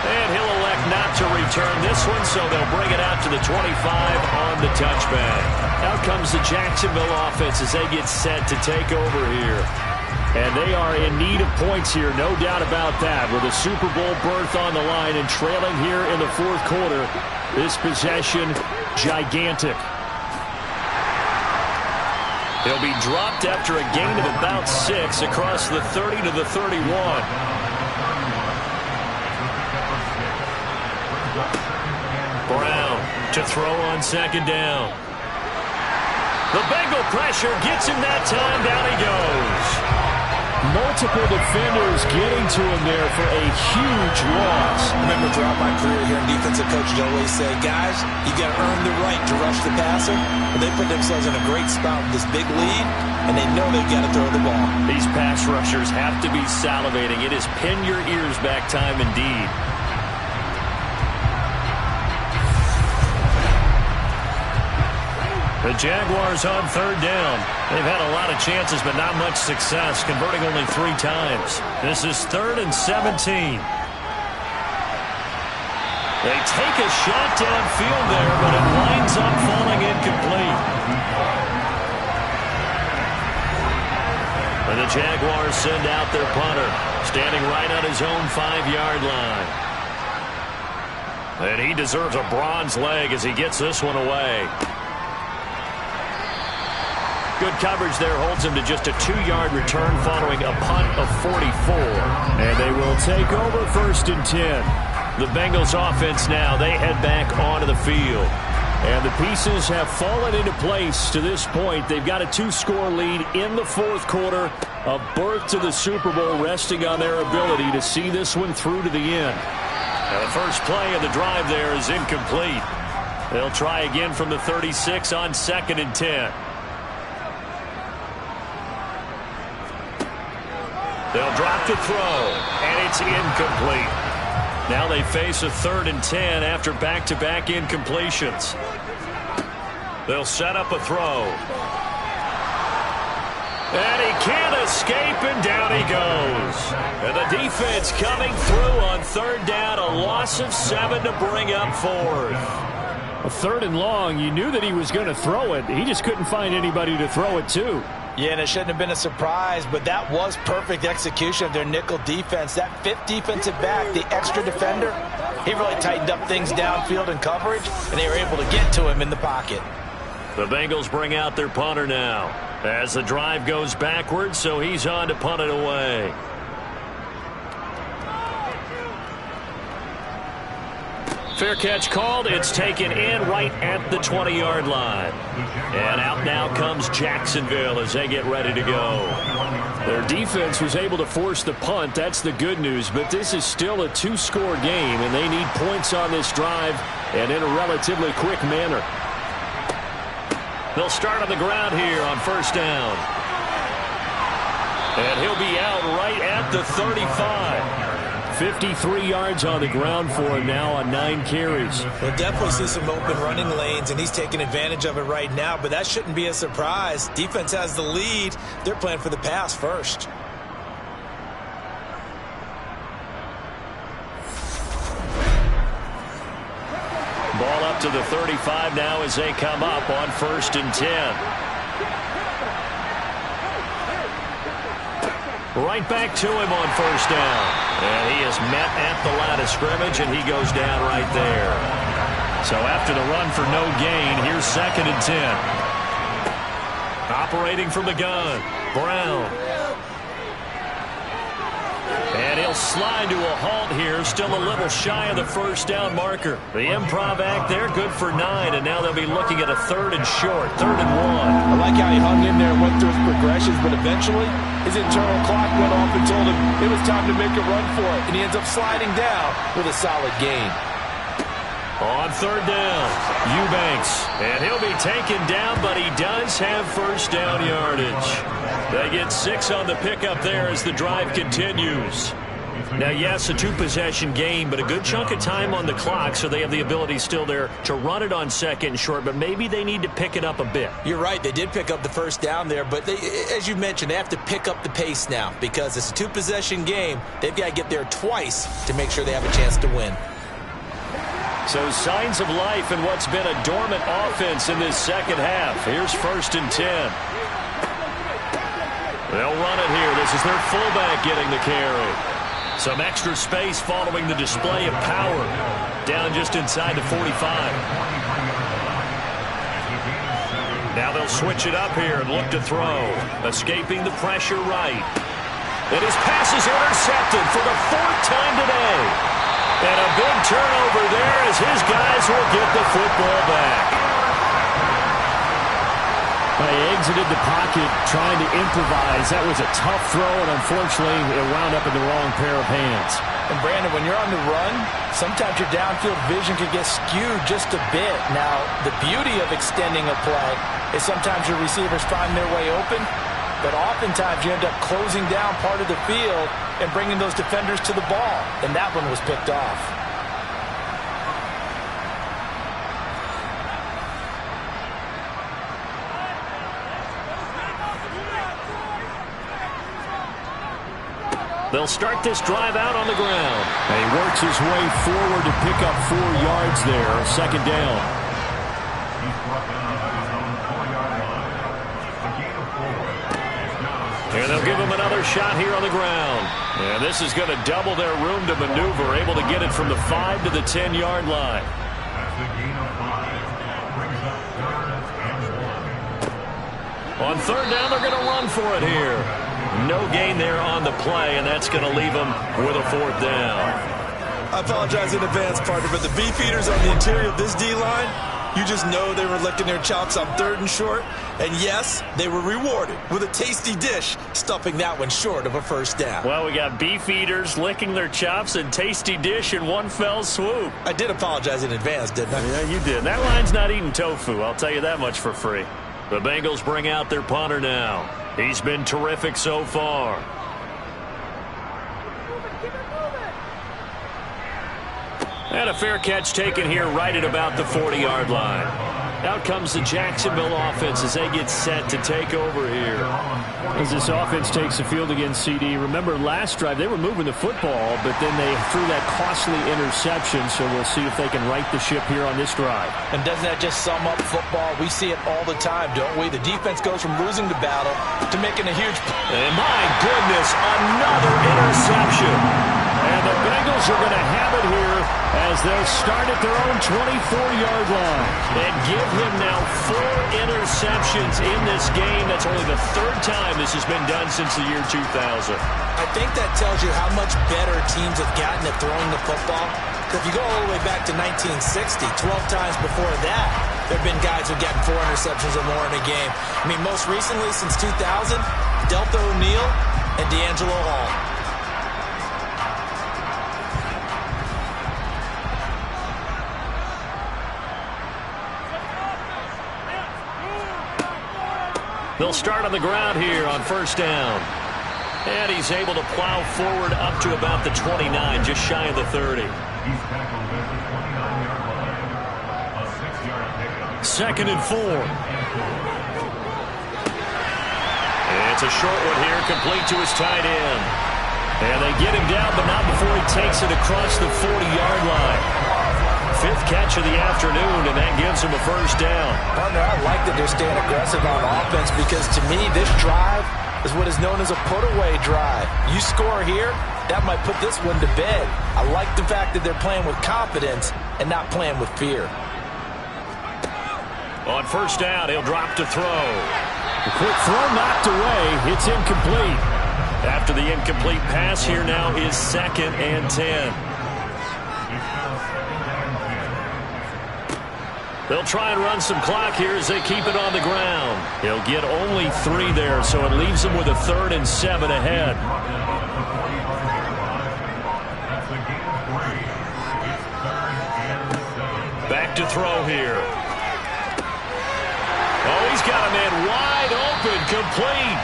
And he'll elect not to return this one, so they'll bring it out to the 25 on the touchback. Out comes the Jacksonville offense as they get set to take over here. And they are in need of points here, no doubt about that. With a Super Bowl berth on the line and trailing here in the 4th quarter, this possession, gigantic. He'll be dropped after a gain of about 6 across the 30 to the 31. Brown to throw on 2nd down. The Bengal pressure gets him that time. Down he goes. Multiple defenders getting to him there for a huge loss. Remember, throughout my career here in defensive coaches always say, guys, you got to earn the right to rush the passer. But they put themselves in a great spot with this big lead, and they know they've got to throw the ball. These pass rushers have to be salivating. It is pin your ears back time indeed. The Jaguars on 3rd down. They've had a lot of chances, but not much success, converting only 3 times. This is 3rd and 17. They take a shot downfield there, but it winds up falling incomplete. And the Jaguars send out their punter, standing right on his own 5-yard line. And he deserves a bronze leg as he gets this one away. Good coverage there holds him to just a 2-yard return following a punt of 44. And they will take over 1st and 10. The Bengals offense now, they head back onto the field. And the pieces have fallen into place to this point. They've got a 2-score lead in the 4th quarter. A berth to the Super Bowl resting on their ability to see this one through to the end. Now the first play of the drive there is incomplete. They'll try again from the 36 on 2nd and 10. They'll drop to throw, and it's incomplete. Now they face a 3rd and 10 after back-to-back incompletions. They'll set up a throw. And he can't escape, and down he goes. And the defense coming through on 3rd down, a loss of 7 to bring up 4th. A 3rd and long, you knew that he was going to throw it. He just couldn't find anybody to throw it to. Yeah, and it shouldn't have been a surprise, but that was perfect execution of their nickel defense. That 5th defensive back, the extra defender, he really tightened up things downfield in coverage, and they were able to get to him in the pocket. The Bengals bring out their punter now as the drive goes backwards, so he's on to punt it away. Fair catch called. It's taken in right at the 20-yard line. And out now comes Jacksonville as they get ready to go. Their defense was able to force the punt. That's the good news. But this is still a 2-score game, and they need points on this drive and in a relatively quick manner. They'll start on the ground here on 1st down. And he'll be out right at the 35. 53 yards on the ground for him now on 9 carries. We'll definitely see some open running lanes, and he's taking advantage of it right now, but that shouldn't be a surprise. Defense has the lead. They're playing for the pass first. Ball up out to the 35 now as they come up on 1st and 10. Right back to him on 1st down. And he is met at the line of scrimmage, and he goes down right there. So after the run for no gain, here's 2nd and 10. Operating from the gun, Brown. And he'll slide to a halt here, still a little shy of the 1st down marker. The improv act there, good for 9, and now they'll be looking at a 3rd and short, 3rd and 1. I like how he hung in there and went through his progressions, but eventually his internal clock went off and told him it was time to make a run for it, and he ends up sliding down with a solid gain. On 3rd down, Eubanks. And he'll be taken down, but he does have 1st down yardage. They get 6 on the pickup there as the drive continues. Now, yes, a 2-possession game, but a good chunk of time on the clock, so they have the ability still there to run it on 2nd and short, but maybe they need to pick it up a bit. You're right. They did pick up the 1st down there, but as you mentioned, they have to pick up the pace now because it's a 2-possession game. They've got to get there twice to make sure they have a chance to win. So signs of life in what's been a dormant offense in this second half. Here's 1st and 10. They'll run it here. This is their fullback getting the carry. Some extra space following the display of power. Down just inside the 45. Now they'll switch it up here and look to throw. Escaping the pressure right. And his pass is intercepted for the 4th time today. And a big turnover there as his guys will get the football back. They exited the pocket trying to improvise. That was a tough throw, and unfortunately, it wound up in the wrong pair of hands. And, Brandon, when you're on the run, sometimes your downfield vision can get skewed just a bit. Now, the beauty of extending a play is sometimes your receivers find their way open, but oftentimes you end up closing down part of the field and bringing those defenders to the ball. And that one was picked off. They'll start this drive out on the ground. And he works his way forward to pick up 4 yards there. 2nd down. And they'll give him another shot here on the ground. And this is going to double their room to maneuver, able to get it from the 5 to the 10-yard line. On 3rd down, they're going to run for it here. No gain there on the play, and that's going to leave them with a 4th down. I apologize in advance, partner, but the beefeaters on the interior of this D-line, you just know they were licking their chops on 3rd and short. And yes, they were rewarded with a tasty dish, stuffing that one short of a 1st down. Well, we got beef eaters licking their chops and tasty dish in one fell swoop. I did apologize in advance, didn't I? Yeah, you did. That line's not eating tofu, I'll tell you that much for free. The Bengals bring out their punter now. He's been terrific so far. And a fair catch taken here right at about the 40-yard line. Out comes the Jacksonville offense as they get set to take over here. As this offense takes the field against CD, remember last drive they were moving the football, but then they threw that costly interception, so we'll see if they can right the ship here on this drive. And doesn't that just sum up football? We see it all the time, don't we? The defense goes from losing the battle to making a huge... And my goodness, another interception. And the Bengals are going to have it here as they'll start at their own 24-yard line. And give him now 4 interceptions in this game. That's only the 3rd time this has been done since the year 2000. I think that tells you how much better teams have gotten at throwing the football. If you go all the way back to 1960, 12 times before that, there have been guys who've gotten 4 interceptions or more in a game. I mean, most recently, since 2000, Delta O'Neal and D'Angelo Hall. They'll start on the ground here on 1st down. And he's able to plow forward up to about the 29, just shy of the 30. 2nd and 4. And it's a short one here, complete to his tight end. And they get him down, but not before he takes it across the 40-yard line. fifth catch of the afternoon, and that gives him a first down. Partner, I like that they're staying aggressive on offense because, to me, this drive is what is known as a put-away drive. You score here, that might put this one to bed. I like the fact that they're playing with confidence and not playing with fear. On first down, he'll drop to throw. A quick throw knocked away. It's incomplete. After the incomplete pass, here now is 2nd and 10. They'll try and run some clock here as they keep it on the ground. He'll get only 3 there, so it leaves them with a 3rd and 7 ahead. Back to throw here. Oh, he's got a man wide open, complete.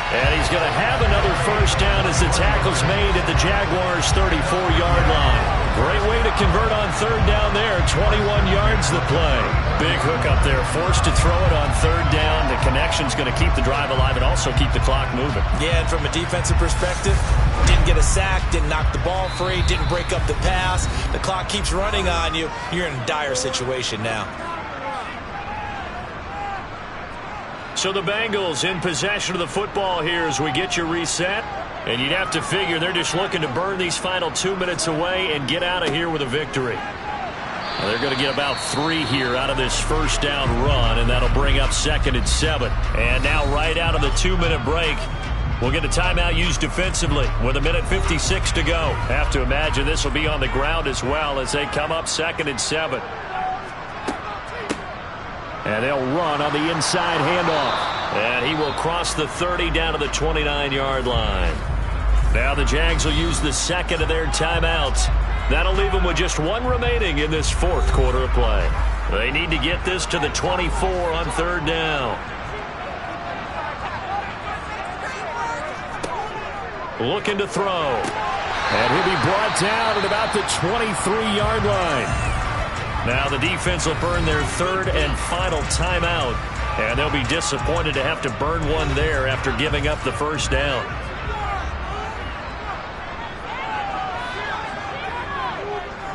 And he's going to have another first down as the tackle's made at the Jaguars' 34-yard line. Great way to convert on 3rd down there. 21 yards the play. Big hook up there. Forced to throw it on 3rd down. The connection's going to keep the drive alive and also keep the clock moving. Yeah, and from a defensive perspective, didn't get a sack, didn't knock the ball free, didn't break up the pass. The clock keeps running on you. You're in a dire situation now. So the Bengals in possession of the football here as we get you reset. And you'd have to figure they're just looking to burn these final 2 minutes away and get out of here with a victory. Now they're going to get about 3 here out of this first down run, and that'll bring up 2nd and 7. And now right out of the 2-minute break, we'll get a timeout used defensively with 1:56 to go. Have to imagine this will be on the ground as well as they come up 2nd and 7. And they'll run on the inside handoff. And he will cross the 30 down to the 29-yard line. Now the Jags will use the 2nd of their timeouts. That'll leave them with just 1 remaining in this 4th quarter of play. They need to get this to the 24 on 3rd down. Looking to throw. And he'll be brought down at about the 23-yard line. Now the defense will burn their 3rd and final timeout. And they'll be disappointed to have to burn one there after giving up the first down.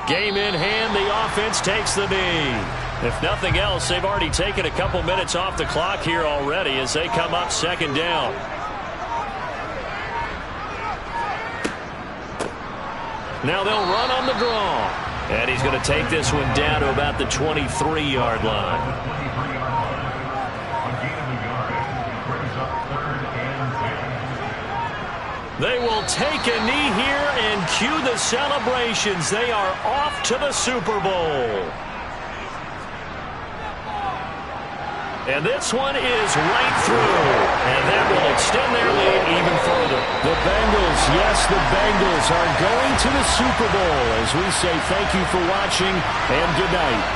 Game in hand, the offense takes the knee. If nothing else, they've already taken a couple minutes off the clock here already as they come up 2nd down. Now they'll run on the draw. And he's going to take this one down to about the 23-yard line. They will take a knee here and cue the celebrations. They are off to the Super Bowl. And this one is right through. And that will extend their lead even further. The Bengals, yes, the Bengals are going to the Super Bowl as we say thank you for watching and good night.